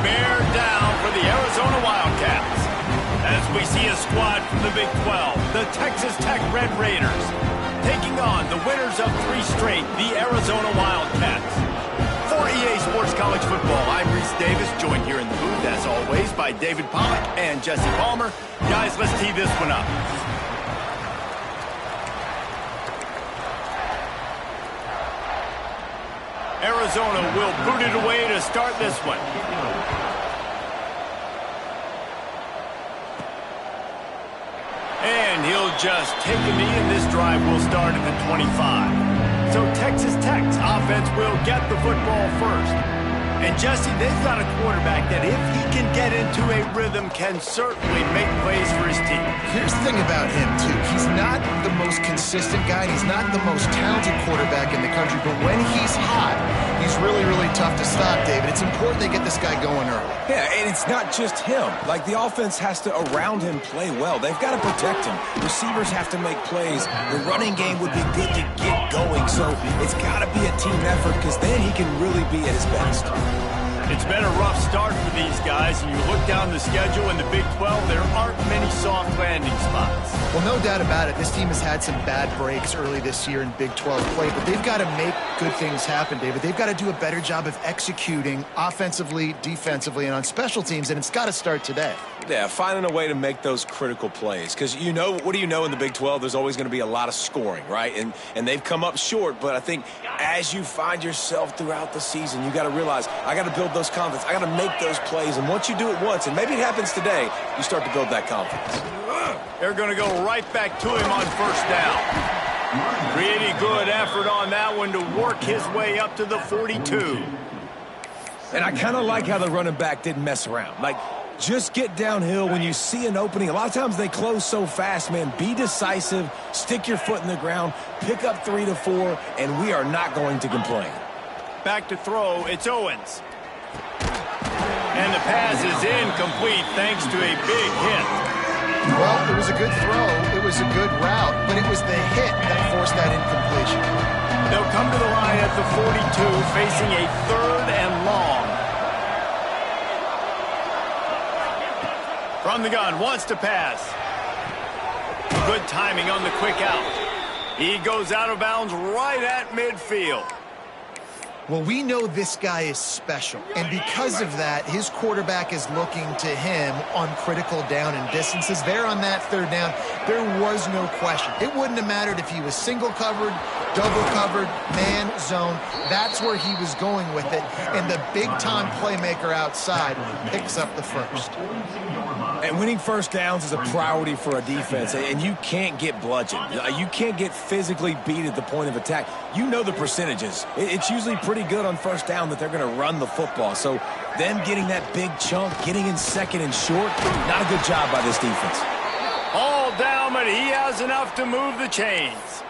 bear down for the Arizona Wildcats. As we see a squad from the Big 12, the Texas Tech Red Raiders, taking on the winners of 3 straight, the Arizona Wildcats. For EA Sports College Football, I'm Reese Davis, joined here in the booth, as always, by David Pollack and Jesse Palmer. Guys, let's tee this one up. Arizona will boot it away to start this one. And he'll just take a knee, and this drive will start at the 25. So Texas Tech's offense will get the football first. And Jesse, they've got a quarterback that if he can get into a rhythm, can certainly make plays for his team. Here's the thing about him, too. He's not the most consistent guy. He's not the most talented quarterback in the country. But when he's hot, he's really, really tough to stop, David. It's important they get this guy going early. Yeah, and it's not just him. Like, the offense has to, around him, play well. They've got to protect him. Receivers have to make plays. The running game would be good to get going. So it's got to be a team effort, because then he can really be at his best. It's been a rough start for these guys, and you look down the schedule in the Big 12, there aren't many soft landing spots. Well, no doubt about it. This team has had some bad breaks early this year in Big 12 play, but they've got to make good things happen, David. They've got to do a better job of executing offensively, defensively, and on special teams, and it's got to start today. Yeah, finding a way to make those critical plays. Because, you know, what do you know in the Big 12? There's always going to be a lot of scoring, right? And they've come up short, but I think as you find yourself throughout the season, you got to realize, I got to build those confidence. I got to make those plays. And once you do it once, and maybe it happens today, you start to build that confidence. They're going to go right back to him on first down. Pretty good effort on that one to work his way up to the 42. And I kind of like how the running back didn't mess around. Like, just get downhill when you see an opening. A lot of times they close so fast, man. Be decisive, stick your foot in the ground, pick up 3 to 4, and we are not going to complain. Back to throw, it's Owens. And the pass is incomplete thanks to a big hit. Well, it was a good throw, it was a good route, but it was the hit that forced that incompletion. They'll come to the line at the 42, facing a 3rd and long. From the gun, wants to pass. Good timing on the quick out. He goes out of bounds right at midfield. Well, we know this guy is special, and because of that, his quarterback is looking to him on critical down and distances. There on that 3rd down, there was no question. It wouldn't have mattered if he was single covered, double covered, man, zone. That's where he was going with it, and the big-time playmaker outside picks up the first. And winning first downs is a priority for a defense, and you can't get bludgeoned. You can't get physically beat at the point of attack. You know the percentages. It's usually pretty good on first down that they're going to run the football. So them getting that big chunk, getting in 2nd and short, not a good job by this defense. All down, but he has enough to move the chains.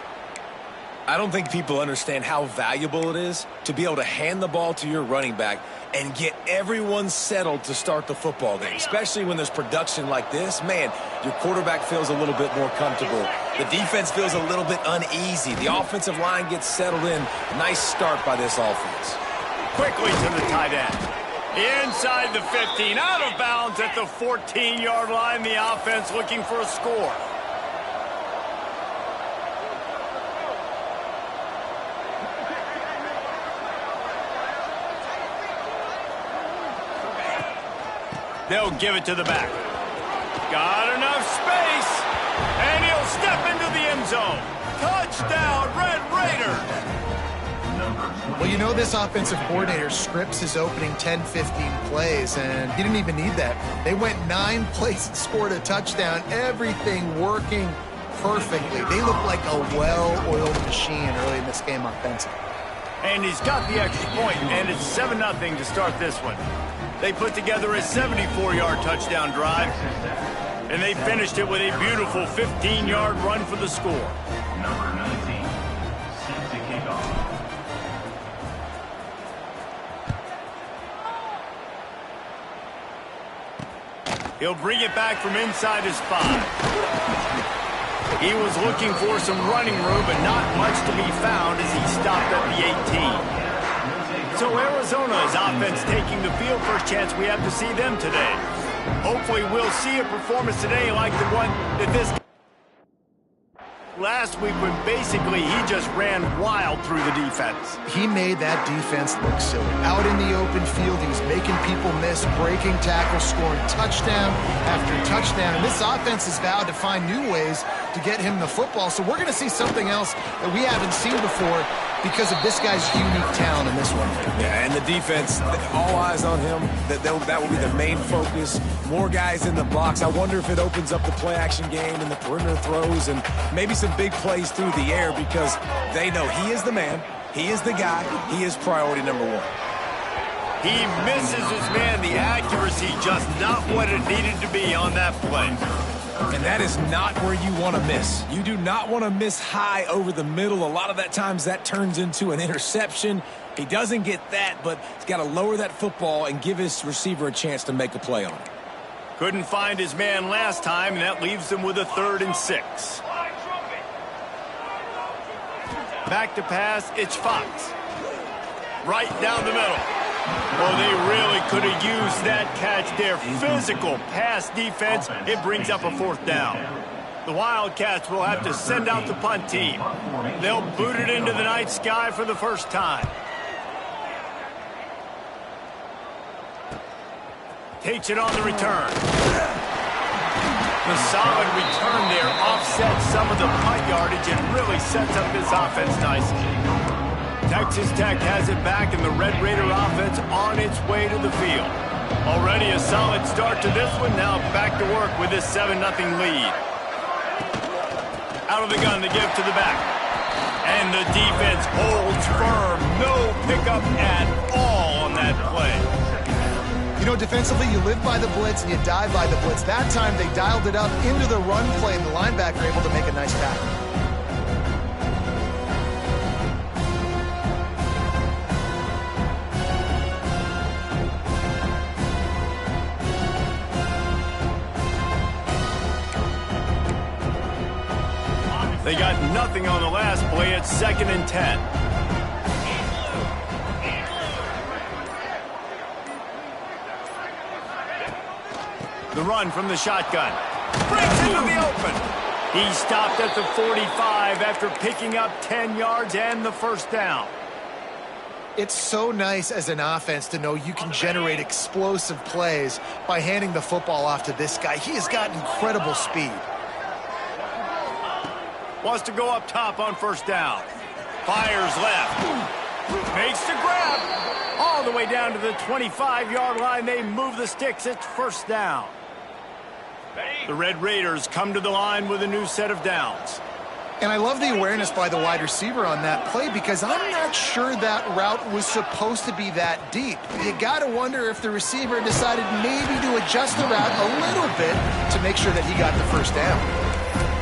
I don't think people understand how valuable it is to be able to hand the ball to your running back and get everyone settled to start the football game, especially when there's production like this. Man, your quarterback feels a little bit more comfortable. The defense feels a little bit uneasy. The offensive line gets settled in. Nice start by this offense. Quickly to the tight end. Inside the 15, out of bounds at the 14-yard line. The offense looking for a score. They'll give it to the back. Got enough space, and he'll step into the end zone. Touchdown, Red Raiders. Well, you know this offensive coordinator scripts his opening 10, 15 plays, and he didn't even need that. They went 9 plays and scored a touchdown, everything working perfectly. They look like a well-oiled machine early in this game offensively. And he's got the extra point, and it's 7-0 to start this one. They put together a 74-yard touchdown drive, and they finished it with a beautiful 15-yard run for the score. Number 19, set to kick off. He'll bring it back from inside his 5. He was looking for some running room, but not much to be found as he stopped at the 18. So Arizona's offense taking the field. First chance we have to see them today. Hopefully we'll see a performance today like the one that this last week when basically he just ran wild through the defense. He made that defense look silly. Out in the open field, he was making people miss, breaking tackles, scoring touchdown after touchdown. And this offense has vowed to find new ways to get him the football. So we're going to see something else that we haven't seen before because of this guy's unique talent in this one. Yeah, and the defense, all eyes on him. That will be the main focus. More guys in the box. I wonder if it opens up the play-action game and the perimeter throws and maybe some big plays through the air because they know he is the man, he is the guy, he is priority number one. He misses his man. The accuracy just not what it needed to be on that play. And that is not where you want to miss. You do not want to miss high over the middle. A lot of that times that turns into an interception. He doesn't get that, but he's got to lower that football and give his receiver a chance to make a play on it. Couldn't find his man last time, and that leaves him with a 3rd and 6. Back to pass, it's Fox. Right down the middle. Well, they really could have used that catch there. Physical pass defense. It brings up a 4th down. The Wildcats will have to send out the punt team. They'll boot it into the night sky for the first time. Takes it on the return. The solid return there offsets some of the punt yardage and really sets up this offense nicely. Texas Tech has it back, and the Red Raider offense on its way to the field. Already a solid start to this one. Now back to work with this 7-0 lead. Out of the gun to give to the back. And the defense holds firm. No pickup at all on that play. You know, defensively, you live by the blitz and you die by the blitz. That time, they dialed it up into the run play, and the linebacker able to make a nice tackle. They got nothing on the last play. It's 2nd and 10. The run from the shotgun. Breaks into the open. He stopped at the 45 after picking up 10 yards and the 1st down. It's so nice as an offense to know you can generate explosive plays by handing the football off to this guy. He has got incredible speed. Wants to go up top on 1st down. Fires left. Makes the grab. All the way down to the 25-yard line. They move the sticks. It's 1st down. The Red Raiders come to the line with a new set of downs. And I love the awareness by the wide receiver on that play because I'm not sure that route was supposed to be that deep. You got to wonder if the receiver decided maybe to adjust the route a little bit to make sure that he got the 1st down.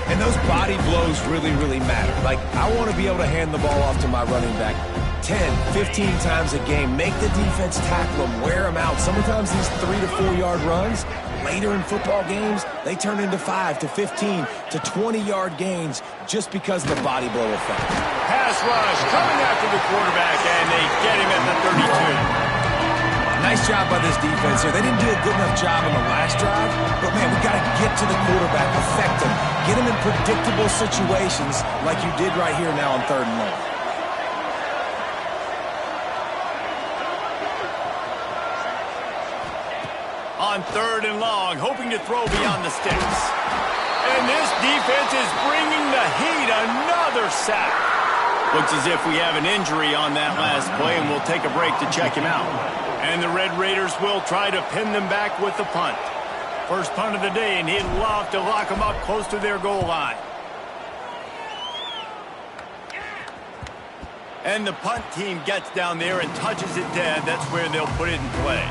And those body blows really, really matter. Like, I want to be able to hand the ball off to my running back 10, 15 times a game. Make the defense tackle them, wear them out. Sometimes these 3 to 4 yard runs, later in football games, they turn into 5 to 15 to 20-yard gains just because of the body blow effect. Pass rush coming after the quarterback, and they get him at the 32. Nice job by this defense here. They didn't do a good enough job on the last drive, but, man, we got to get to the quarterback, affect him, get him in predictable situations like you did right here now on 3rd and long. On 3rd and long, hoping to throw beyond the sticks. And this defense is bringing the heat. Another sack. Looks as if we have an injury on that last play, and we'll take a break to check him out. And the Red Raiders will try to pin them back with the punt. First punt of the day, and he'd love to lock them up close to their goal line. And the punt team gets down there and touches it dead. That's where they'll put it in play.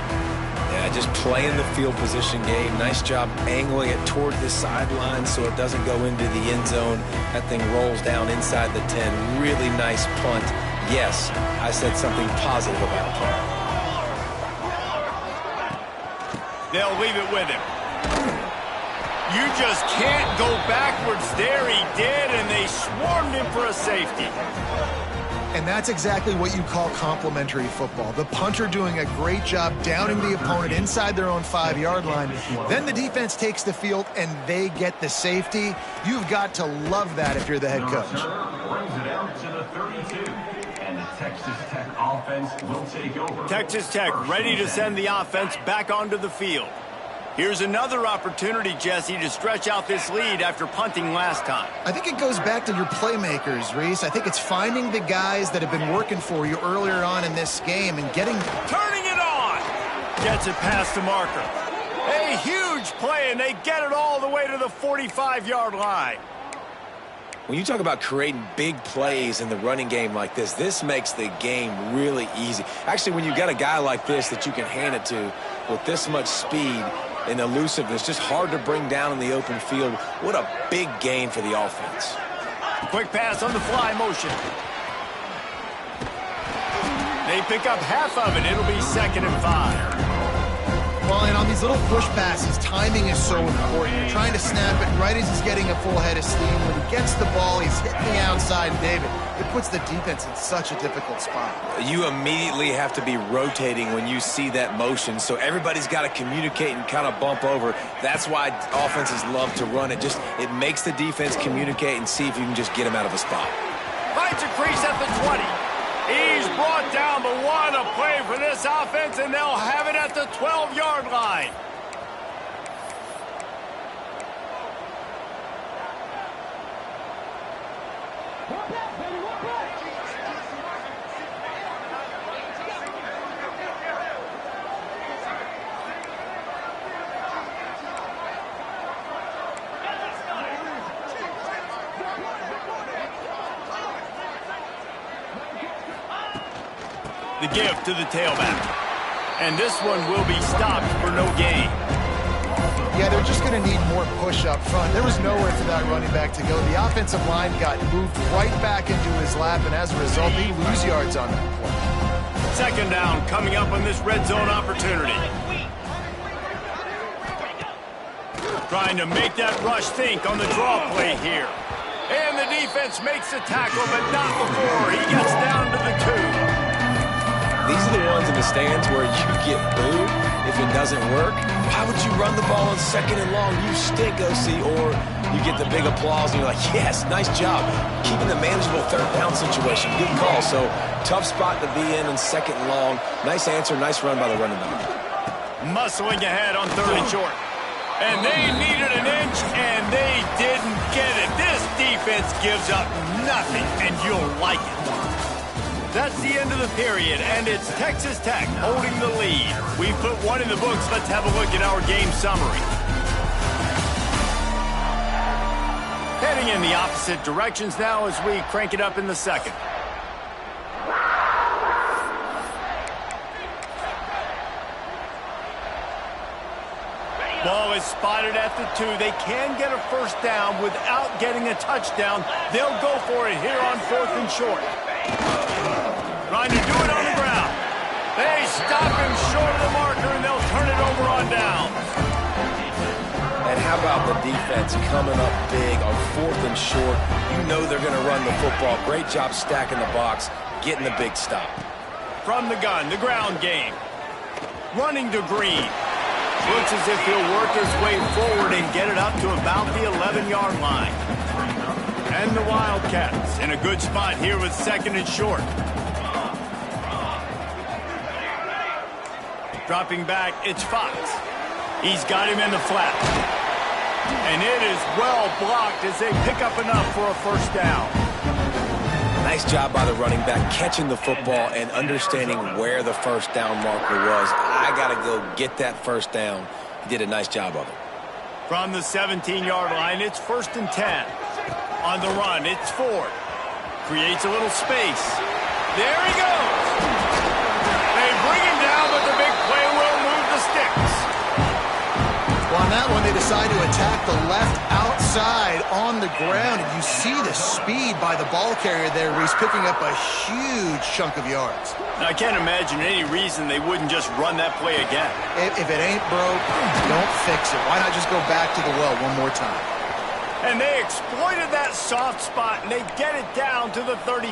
Yeah, just playing the field position game. Nice job angling it toward the sideline so it doesn't go into the end zone. That thing rolls down inside the 10. Really nice punt. Yes, I said something positive about punt. They'll leave it with him. You just can't go backwards there. He did, and they swarmed him for a safety. And that's exactly what you call complementary football. The punter doing a great job downing the opponent inside their own 5-yard line. Then the defense takes the field and they get the safety. You've got to love that if you're the head coach. Brings it out to the 32. And the Texas Tech offense will take over. Texas Tech ready to send the offense back onto the field. Here's another opportunity, Jesse, to stretch out this lead after punting last time. I think it goes back to your playmakers, Reese. I think it's finding the guys that have been working for you earlier on in this game and getting... Turning it on! Gets it past the marker. A huge play, and they get it all the way to the 45-yard line. When you talk about creating big plays in the running game like this makes the game really easy. Actually, when you got a guy like this that you can hand it to with this much speed and elusiveness, just hard to bring down in the open field. What a big gain for the offense. Quick pass on the fly motion. They pick up half of it. It'll be 2nd and 5. Well, and on these little push passes, timing is so important. You're trying to snap it right as he's getting a full head of steam. When he gets the ball, he's hitting the outside, David. It puts the defense in such a difficult spot. You immediately have to be rotating when you see that motion, so everybody's got to communicate and kind of bump over. That's why offenses love to run it. It makes the defense communicate and see if you can just get them out of a spot. Finds a crease at the 20. He's brought down, but what a play for this offense, and they'll have it at the 12-yard line. The give to the tailback. And this one will be stopped for no gain. Yeah, they're just going to need more push up front. There was nowhere for that running back to go. The offensive line got moved right back into his lap, and as a result, they lose yards on that play. 2nd down coming up on this red zone opportunity. Trying to make that rush think on the draw play here. And the defense makes the tackle, but not before he gets down to the 2. These are the ones in the stands where you get booed if it doesn't work. Why would you run the ball on 2nd and long? You stink, OC. Or you get the big applause and you're like, yes, nice job. Keeping the manageable 3rd down situation. Good call. So tough spot to be in 2nd and long. Nice answer, nice run by the running back. Muscling ahead on 3rd and short. And they needed an inch, and they didn't get it. This defense gives up nothing, and you'll like it. That's the end of the period, and it's Texas Tech holding the lead. We've put one in the books. Let's have a look at our game summary. Heading in the opposite directions now as we crank it up in the 2nd. Ball is spotted at the 2. They can get a 1st down without getting a touchdown. They'll go for it here on 4th and short. Trying to do it on the ground. They stop him short of the marker, and they'll turn it over on down. And how about the defense coming up big on 4th and short? You know they're going to run the football. Great job stacking the box, getting the big stop. From the gun, the ground game. Running to Green. Looks as if he'll work his way forward and get it up to about the 11-yard line. And the Wildcats in a good spot here with 2nd and short. Dropping back, it's Fox. He's got him in the flat. And it is well blocked as they pick up enough for a 1st down. Nice job by the running back, catching the football and understanding where the 1st down marker was. I got to go get that 1st down. He did a nice job of it. From the 17-yard line, it's 1st and 10. On the run, it's Ford. Creates a little space. There he goes. They bring him down, but the big play will move the sticks. Well, on that one, they decide to attack the left outside on the ground, and you see the speed by the ball carrier there, Reese, picking up a huge chunk of yards. Now, I can't imagine any reason they wouldn't just run that play again. If it ain't broke, don't fix it. Why not just go back to the well one more time? And they exploited that soft spot, and they get it down to the 35.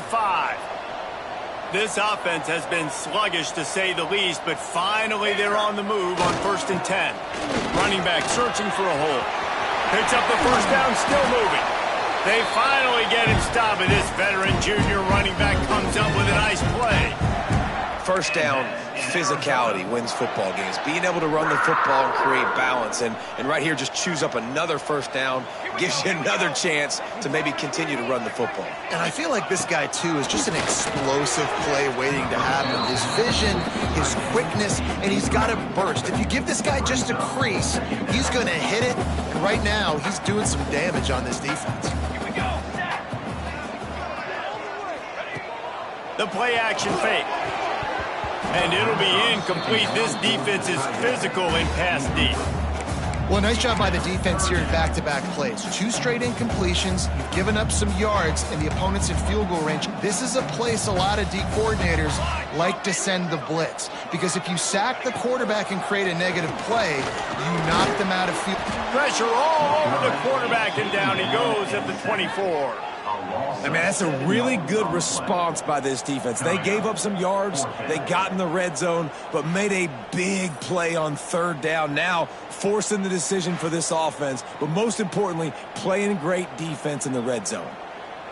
This offense has been sluggish to say the least, but finally they're on the move on 1st and 10. Running back searching for a hole. Picks up the first down, still moving. They finally get him stopped, and this veteran junior running back comes up with a nice play. First down, physicality wins football games. Being able to run the football and create balance. And right here, just choose up another first down, gives you another chance to maybe continue to run the football. And I feel like this guy, too, is just an explosive play waiting to happen. His vision, his quickness, and he's got a burst. If you give this guy just a crease, he's going to hit it. And right now, he's doing some damage on this defense. The play action fake. And it'll be incomplete. This defense is physical in pass deep. Well, nice job by the defense here in back-to-back plays. 2 straight incompletions. You've given up some yards, and the opponent's in field goal range. This is a place a lot of D coordinators like to send the blitz. Because if you sack the quarterback and create a negative play, you knock them out of field. Pressure all over the quarterback, and down he goes at the 24. I mean, that's a really good response by this defense. They gave up some yards, they got in the red zone, but made a big play on 3rd down. Now, forcing the decision for this offense, but most importantly, playing great defense in the red zone.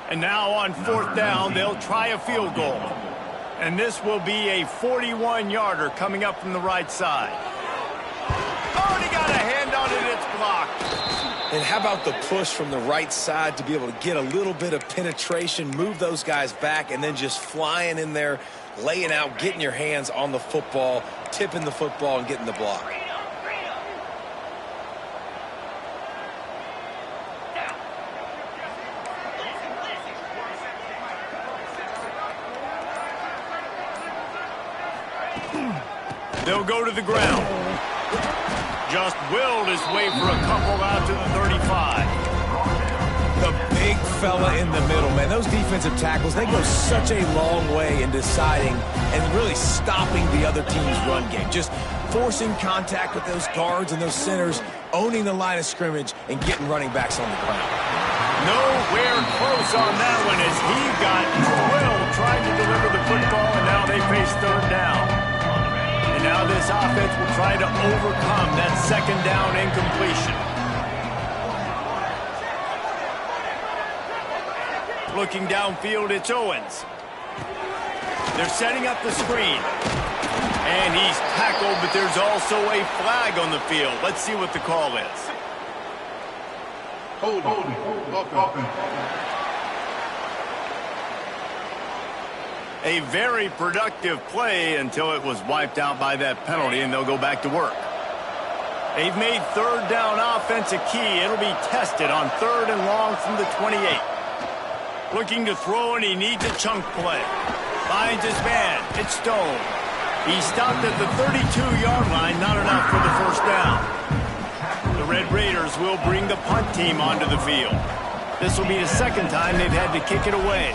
And now on 4th down, they'll try a field goal. And this will be a 41-yarder coming up from the right side. Oh, and he got a hand on it, it's blocked. And how about the push from the right side to be able to get a little bit of penetration, move those guys back, and then just flying in there, laying out, getting your hands on the football, tipping the football, and getting the block. They'll go to the ground. Just willed his way for a couple out to the 35. The big fella in the middle, man. Those defensive tackles, they go such a long way in deciding and really stopping the other team's run game. Just forcing contact with those guards and those centers, owning the line of scrimmage, and getting running backs on the ground. Nowhere close on that one as he got drilled trying to deliver the football, and now they face 3rd down. And now this offense will try to overcome that 2nd down incompletion. Looking downfield, it's Owens. They're setting up the screen. And he's tackled, but there's also a flag on the field. Let's see what the call is. Hold on. A very productive play until it was wiped out by that penalty, and they'll go back to work. They've made 3rd down offense a key. It'll be tested on 3rd and long from the 28. Looking to throw, and he needs a chunk play. Finds his man. It's Stone. He stopped at the 32-yard line, not enough for the 1st down. The Red Raiders will bring the punt team onto the field. This will be the 2nd time they've had to kick it away.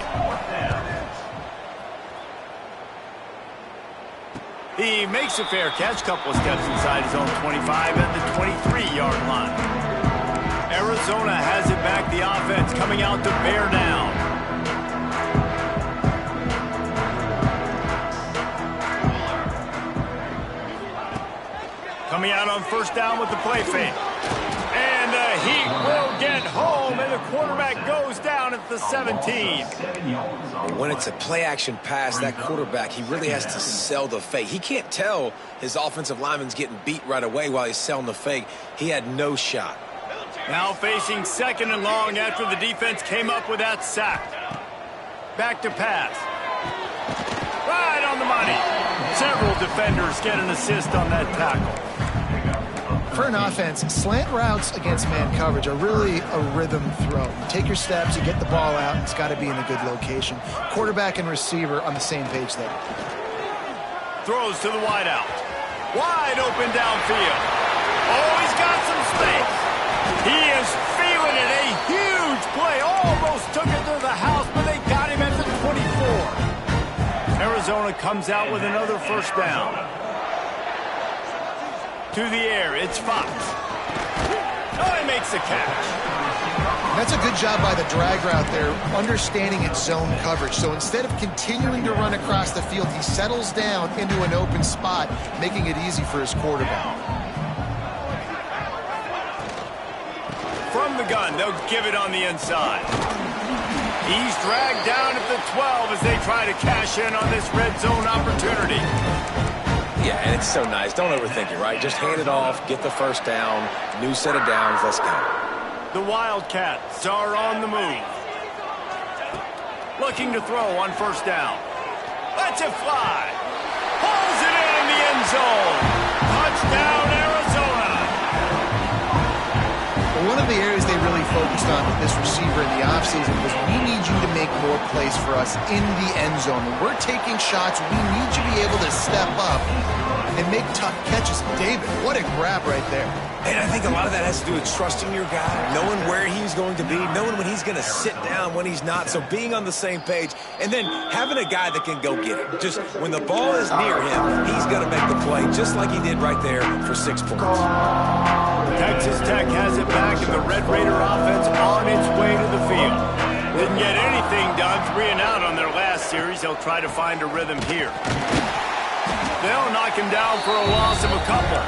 He makes a fair catch, couple of steps inside his own 25 at the 23-yard line. Arizona has it back, the offense coming out to bear down. Coming out on 1st down with the play fake. And the Heat will get home, and the quarterback goes down at the 17. When it's a play-action pass, that quarterback, he really has to sell the fake. He can't tell his offensive lineman's getting beat right away while he's selling the fake. He had no shot. Now facing 2nd and long after the defense came up with that sack. Back to pass. Right on the money. Several defenders get an assist on that tackle. For an offense, slant routes against man coverage are really a rhythm throw. You take your steps, you get the ball out, and it's got to be in a good location. Quarterback and receiver on the same page there. Throws to the wideout. Wide open downfield. Oh, he's got some space. He is feeling it. A huge play. Almost took it to the house, but they got him at the 24. Arizona comes out with another 1st down. To the air, it's Fox. Oh, he makes the catch. That's a good job by the drag route there, understanding its zone coverage. So instead of continuing to run across the field, he settles down into an open spot, making it easy for his quarterback. From the gun, they'll give it on the inside. He's dragged down at the 12 as they try to cash in on this red zone opportunity. Yeah, and it's so nice. Don't overthink it, right? Just hand it off, get the first down, new set of downs, let's go. The Wildcats are on the move. Looking to throw on first down. Lets it fly. Pulls it in the end zone. Touchdown, Arizona. Well, one of the areas they really focused on with this receiver in the offseason was we need you to make more plays for us in the end zone. When we're taking shots, we need you to be able to step up and make tough catches. David, what a grab right there. And I think a lot of that has to do with trusting your guy, knowing where he's going to be, knowing when he's going to sit down, when he's not, so being on the same page, and then having a guy that can go get it. Just when the ball is near him, he's going to make the play, just like he did right there for 6 points. Texas Tech has it back, and the Red Raider offense on its way to the field. Didn't get anything done, 3 and out on their last series. They'll try to find a rhythm here. They'll knock him down for a loss of a couple.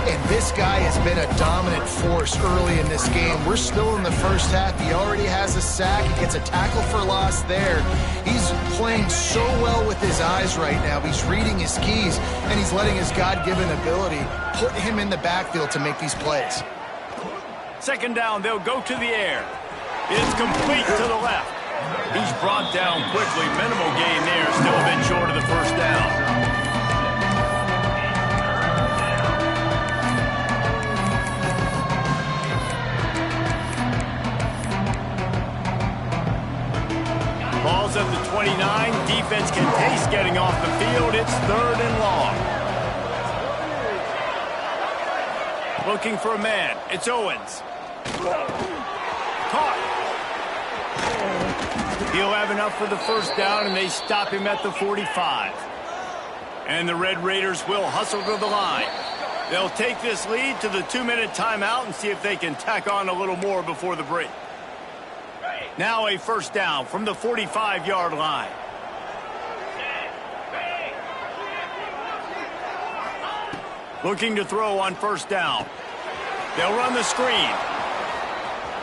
And this guy has been a dominant force early in this game. We're still in the first half. He already has a sack. He gets a tackle for loss there. He's playing so well with his eyes right now. He's reading his keys, and he's letting his God-given ability put him in the backfield to make these plays. Second down, they'll go to the air. It's complete to the left. He's brought down quickly. Minimal gain there. Still a bit short of the first down. Ball's at the 29. Defense can taste getting off the field. It's 3rd and long. Looking for a man. It's Owens. Caught. He'll have enough for the first down, and they stop him at the 45. And the Red Raiders will hustle to the line. They'll take this lead to the 2-minute timeout and see if they can tack on a little more before the break. Now a first down from the 45-yard line. Looking to throw on first down. They'll run the screen.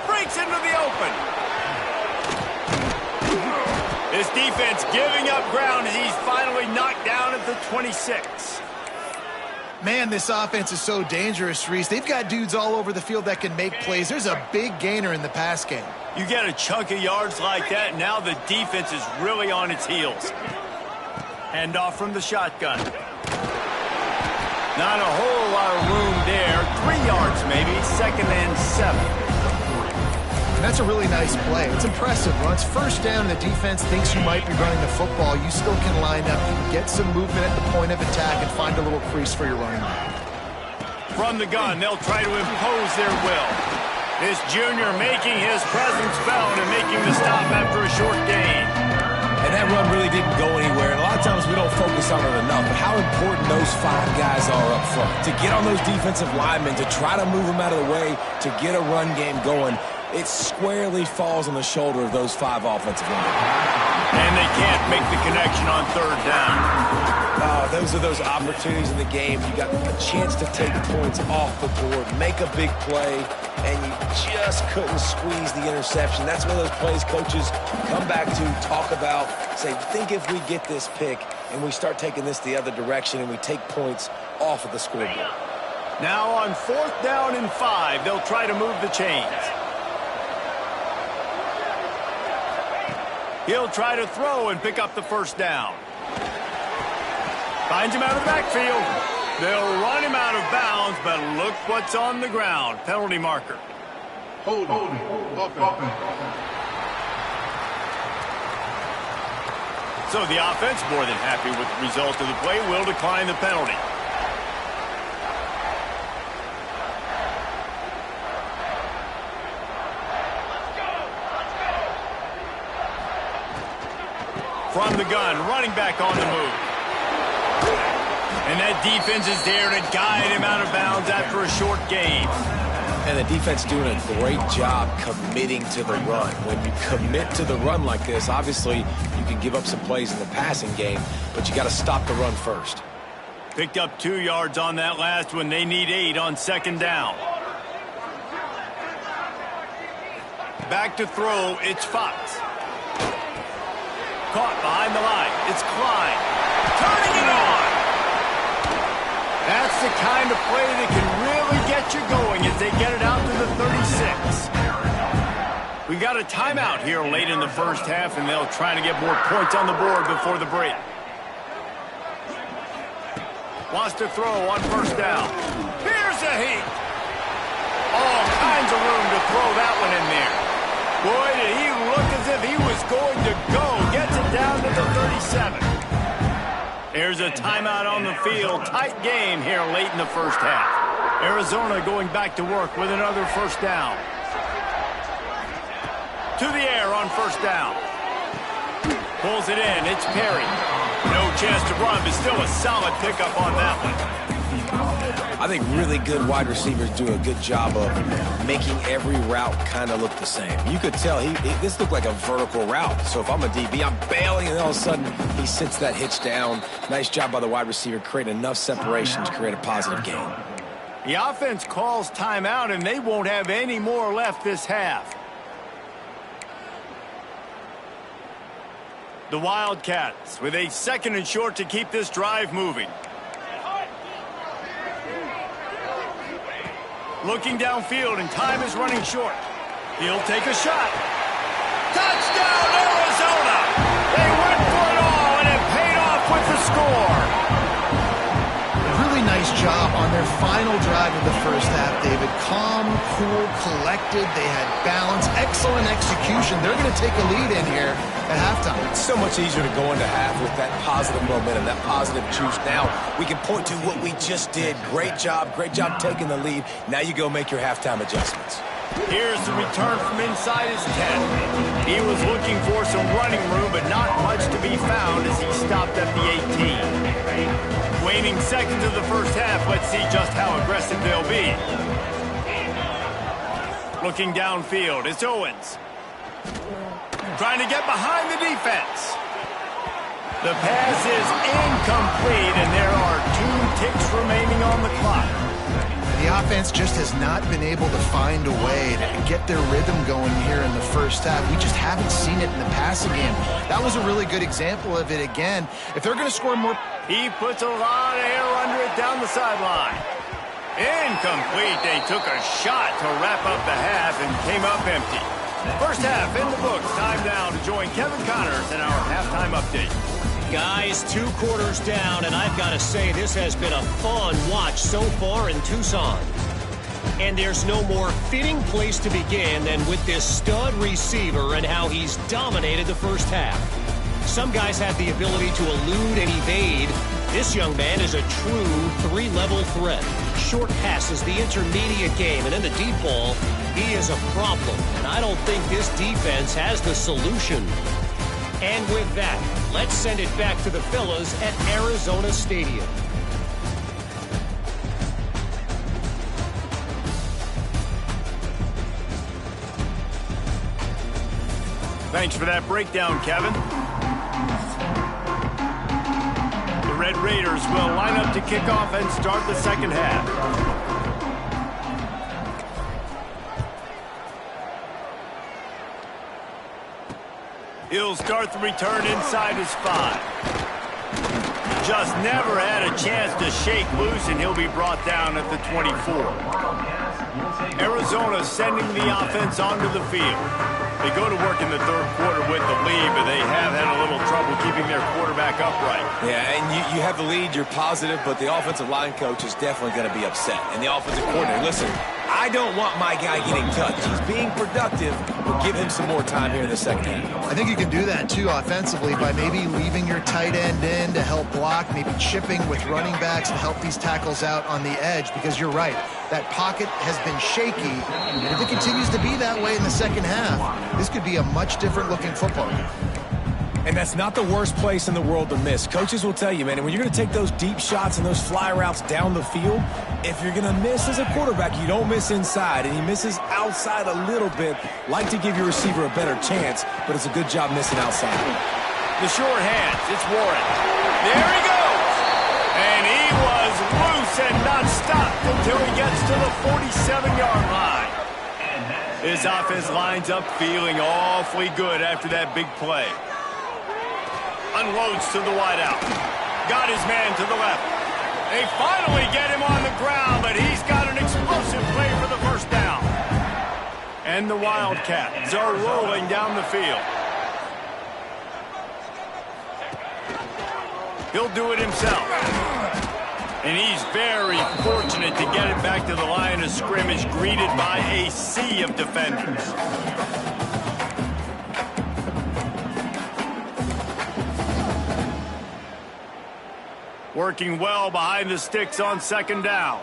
Breaks into the open. This defense giving up ground as he's finally knocked down at the 26. Man, this offense is so dangerous, Reese. They've got dudes all over the field that can make plays. There's a big gainer in the pass game. You get a chunk of yards like that, now the defense is really on its heels. Hand off from the shotgun. Not a whole lot of room there. 3 yards maybe, 2nd and 7. And that's a really nice play. It's impressive. Once first down and the defense thinks you might be running the football, you still can line up, get some movement at the point of attack, and find a little crease for your running back. From the gun, they'll try to impose their will. This junior making his presence felt and making the stop after a short gain. And that run really didn't go anywhere. And a lot of times we don't focus on it enough, but how important those 5 guys are up front. To get on those defensive linemen, to try to move them out of the way, to get a run game going, it squarely falls on the shoulder of those 5 offensive linemen. And they can't make the connection on 3rd down. Those are those opportunities in the game. You got a chance to take points off the board, make a big play, and you just couldn't squeeze the interception. That's one of those plays coaches come back to, talk about, say, think if we get this pick and we start taking this the other direction and we take points off of the scoreboard. Now on 4th down and 5, they'll try to move the chains. He'll try to throw and pick up the first down. Finds him out of the backfield. They'll run him out of bounds, but look what's on the ground. Penalty marker. Hold. So the offense, more than happy with the result of the play, will decline the penalty. From the gun, running back on the move. And that defense is there to guide him out of bounds after a short gain. And the defense doing a great job committing to the run. When you commit to the run like this, obviously you can give up some plays in the passing game, but you got to stop the run first. Picked up 2 yards on that last one. They need 8 on second down. Back to throw, it's Fox. Caught behind the line. It's Klein. Turning it on. That's the kind of play that can really get you going as they get it out to the 36. We got a timeout here late in the first half, and they'll try to get more points on the board before the break. Wants to throw on first down. Here's a heat. All kinds of room to throw that one in there. Boy, did he look as if he was going to go. Gets it down to the 37. There's a timeout on the field. Tight game here late in the first half. Arizona going back to work with another first down. To the air on first down. Pulls it in. It's Perry. No chance to run, but still a solid pickup on that one. I think really good wide receivers do a good job of making every route kind of look the same. You could tell this looked like a vertical route. So if I'm a DB, I'm bailing, and all of a sudden he sits that hitch down. Nice job by the wide receiver creating enough separation to create a positive gain. The offense calls timeout, and they won't have any more left this half. The Wildcats with a 2nd and short to keep this drive moving. Looking downfield, and time is running short. He'll take a shot. Touchdown, Arizona! They went for it all, and it paid off with the score. Really nice job on their final drive of the first half, David. Calm, cool, collected. They had balance, excellent execution. They're going to take a lead in here at halftime. It's so much easier to go into half with that positive momentum, that positive juice. Now we can point to what we just did. Great job taking the lead. Now you go make your halftime adjustments. Here's the return from inside his 10. He was looking for some running room, but not much to be found as he stopped at the 18. Waning seconds of the first half, let's see just how aggressive they'll be. Looking downfield, it's Owens. Trying to get behind the defense. The pass is incomplete, and there are 2 ticks remaining on the clock. The offense just has not been able to find a way to get their rhythm going here in the first half. We just haven't seen it in the passing game. That was a really good example of it again. If they're going to score more... He puts a lot of air under it down the sideline. Incomplete. They took a shot to wrap up the half and came up empty. First half in the books. Time now to join Kevin Connors in our halftime update. Guys, 2 quarters down, and I've got to say this has been a fun watch so far in Tucson. And there's no more fitting place to begin than with this stud receiver and how he's dominated the first half. Some guys have the ability to elude and evade. This young man is a true 3-level threat. Short passes, the intermediate game, and in the deep ball, he is a problem. And I don't think this defense has the solution. And with that, let's send it back to the fellas at Arizona Stadium. Thanks for that breakdown, Kevin. The Red Raiders will line up to kick off and start the second half. He'll start the return inside his 5. Just never had a chance to shake loose, and he'll be brought down at the 24. Arizona sending the offense onto the field. They go to work in the third quarter with the lead, but they have had a little trouble keeping their quarterback upright. Yeah, and you have the lead, you're positive, but the offensive line coach is definitely going to be upset. And the offensive coordinator, listen, I don't want my guy getting touched. He's being productive. We'll give him some more time here in the second half. I think you can do that, too, offensively, by maybe leaving your tight end in to help block, maybe chipping with running backs to help these tackles out on the edge, because you're right. That pocket has been shaky, and if it continues to be that way in the second half, this could be a much different-looking football game. And that's not the worst place in the world to miss. Coaches will tell you, man, and when you're going to take those deep shots and those fly routes down the field, if you're going to miss as a quarterback, you don't miss inside, and he misses outside a little bit. Like to give your receiver a better chance, but it's a good job missing outside. The short hands, it's Warren. There he goes! And he was loose and not stopped until he gets to the 47-yard line. His offense lines up feeling awfully good after that big play. Unloads to the wideout. Got his man to the left. They finally get him on the ground, but he's got an explosive play for the first down. And the Wildcats are rolling down the field. He'll do it himself. And he's very fortunate to get it back to the line of scrimmage, greeted by a sea of defenders. Working well behind the sticks on second down.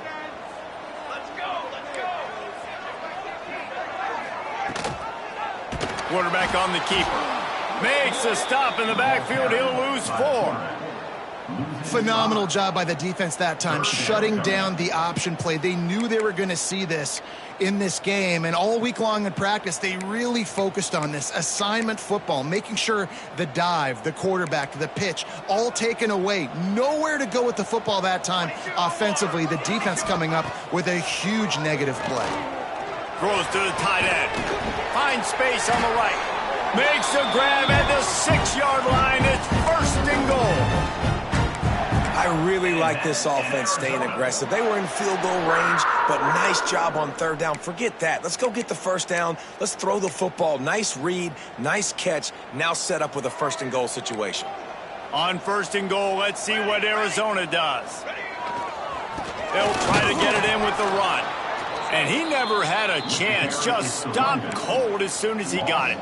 Let's go, let's go. Quarterback on the keeper. Makes a stop in the backfield. He'll lose 4. Phenomenal job by the defense that time, shutting down the option play. They knew they were going to see this in this game, and all week long in practice, they really focused on this assignment football, making sure the dive, the quarterback, the pitch, all taken away. Nowhere to go with the football that time offensively. The defense coming up with a huge negative play. Throws to the tight end. Finds space on the right. Makes a grab at the 6-yard line. It's first and goal. I really like this offense staying aggressive. They were in field goal range, but nice job on third down. Forget that. Let's go get the first down. Let's throw the football. Nice read, nice catch. Now set up with a first and goal situation. On first and goal, let's see what Arizona does. They'll try to get it in with the run. And he never had a chance. Just stopped cold as soon as he got it.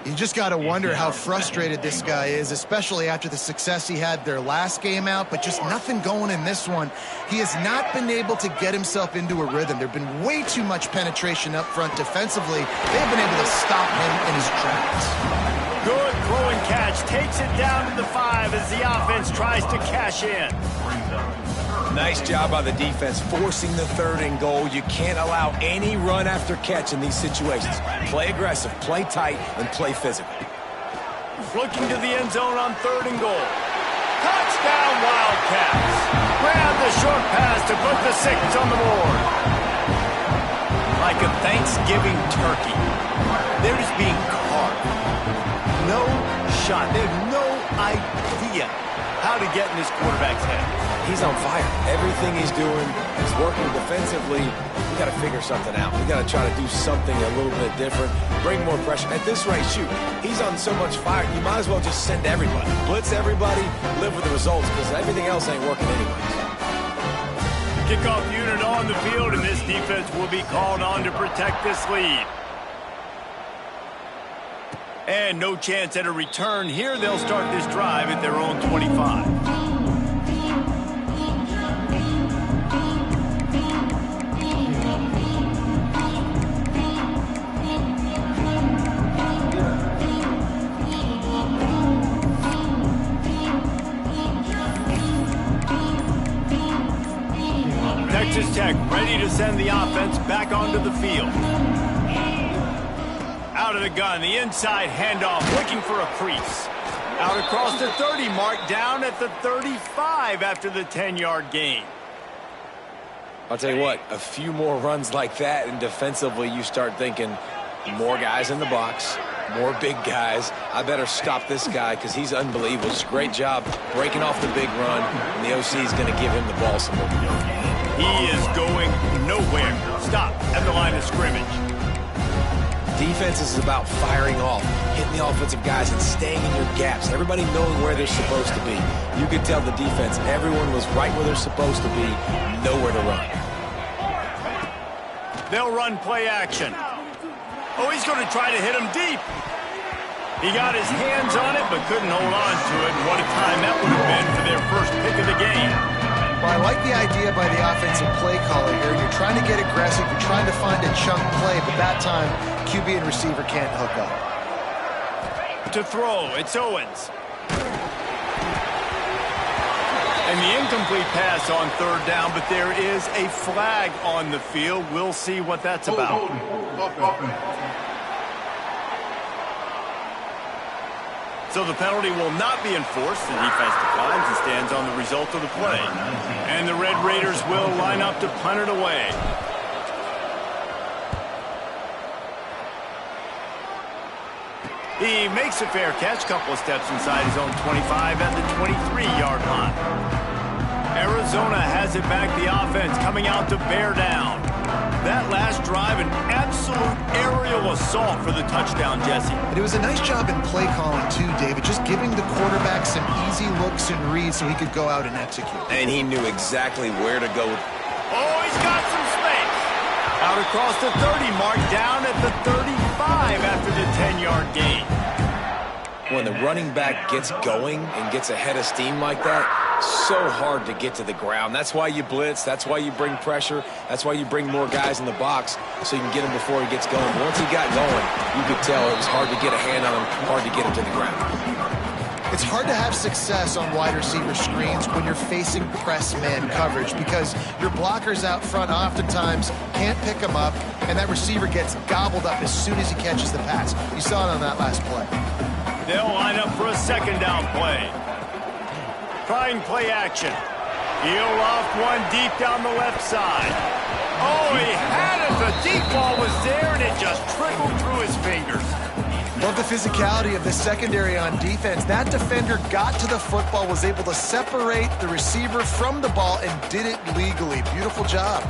You just got to wonder how frustrated this guy is, especially after the success he had their last game out, but just nothing going in this one. He has not been able to get himself into a rhythm. There have been way too much penetration up front defensively. They've been able to stop him in his tracks. Good throw and catch. Takes it down to the 5 as the offense tries to cash in. Nice job by the defense forcing the third and goal. You can't allow any run after catch in these situations. Play aggressive, play tight, and play physical. Looking to the end zone on third and goal. Touchdown Wildcats. Grab the short pass to put the 6 on the board. Like a Thanksgiving turkey. They're just being carved. No shot. They have no idea how to get in this quarterback's head. He's on fire. Everything he's doing is working defensively. We got to figure something out. We got to try to do something a little bit different. Bring more pressure. At this rate, shoot, he's on so much fire, you might as well just send everybody. Blitz everybody, live with the results, because everything else ain't working anyways. Kickoff unit on the field, and this defense will be called on to protect this lead. And no chance at a return here. They'll start this drive at their own 25. Texas Tech ready to send the offense back onto the field. Out of the gun, the inside handoff, looking for a crease. Out across the 30 mark, down at the 35 after the 10-yard gain. I'll tell you what, a few more runs like that, and defensively you start thinking more guys in the box, more big guys. I better stop this guy because he's unbelievable. It's a great job breaking off the big run, and the OC is going to give him the ball some more to go. He is going nowhere. Stop at the line of scrimmage. Defense is about firing off, hitting the offensive guys and staying in your gaps. Everybody knowing where they're supposed to be. You could tell the defense, everyone was right where they're supposed to be, nowhere to run. They'll run play action. Oh, he's going to try to hit him deep. He got his hands on it, but couldn't hold on to it. And what a time that would have been for their first pick of the game. Well, I like the idea by the offensive play caller here. You're trying to get aggressive. You're trying to find a chunk play, but that time, QB and receiver can't hook up. To throw, it's Owens. And the incomplete pass on third down, but there is a flag on the field. We'll see what that's about. So the penalty will not be enforced. The defense declines and stands on the result of the play. And the Red Raiders will line up to punt it away. He makes a fair catch, couple of steps inside his own 25 at the 23-yard line. Arizona has it back, the offense coming out to bear down. That last drive, an absolute aerial assault for the touchdown, Jesse. It was a nice job in play calling, too, David, just giving the quarterback some easy looks and reads so he could go out and execute. And he knew exactly where to go. Oh, he's got some space. Out across the 30 mark, down at the 35 after the 10-yard gain. When the running back gets going and gets ahead of steam like that, so hard to get to the ground. That's why you blitz. That's why you bring pressure. That's why you bring more guys in the box so you can get him before he gets going. Once he got going, you could tell it was hard to get a hand on him, hard to get him to the ground. It's hard to have success on wide receiver screens when you're facing press man coverage because your blockers out front oftentimes can't pick him up, and that receiver gets gobbled up as soon as he catches the pass. You saw it on that last play. They'll line up for a second down play. Trying play action. Heel off one deep down the left side. Oh, he had it. The deep ball was there, and it just trickled through his fingers. Love the physicality of the secondary on defense. That defender got to the football, was able to separate the receiver from the ball, and did it legally. Beautiful job.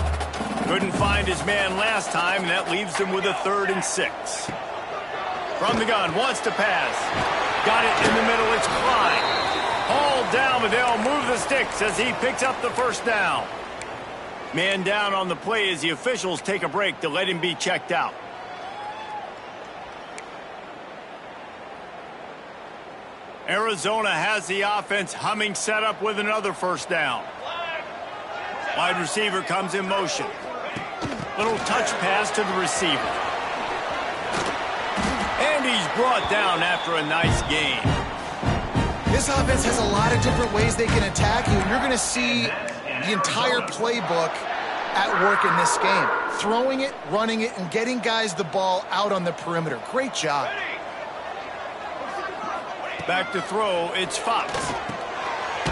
Couldn't find his man last time, and that leaves him with a 3rd and 6. From the gun, wants to pass. Got it in the middle, it's Klein. Hauled down, but they'll move the sticks as he picks up the first down. Man down on the play as the officials take a break to let him be checked out. Arizona has the offense humming, set up with another first down. Wide receiver comes in motion. Little touch pass to the receiver. And he's brought down after a nice gain. This offense has a lot of different ways they can attack you, and you're going to see the entire playbook at work in this game. Throwing it, running it, and getting guys the ball out on the perimeter. Great job. Back to throw, it's Fox.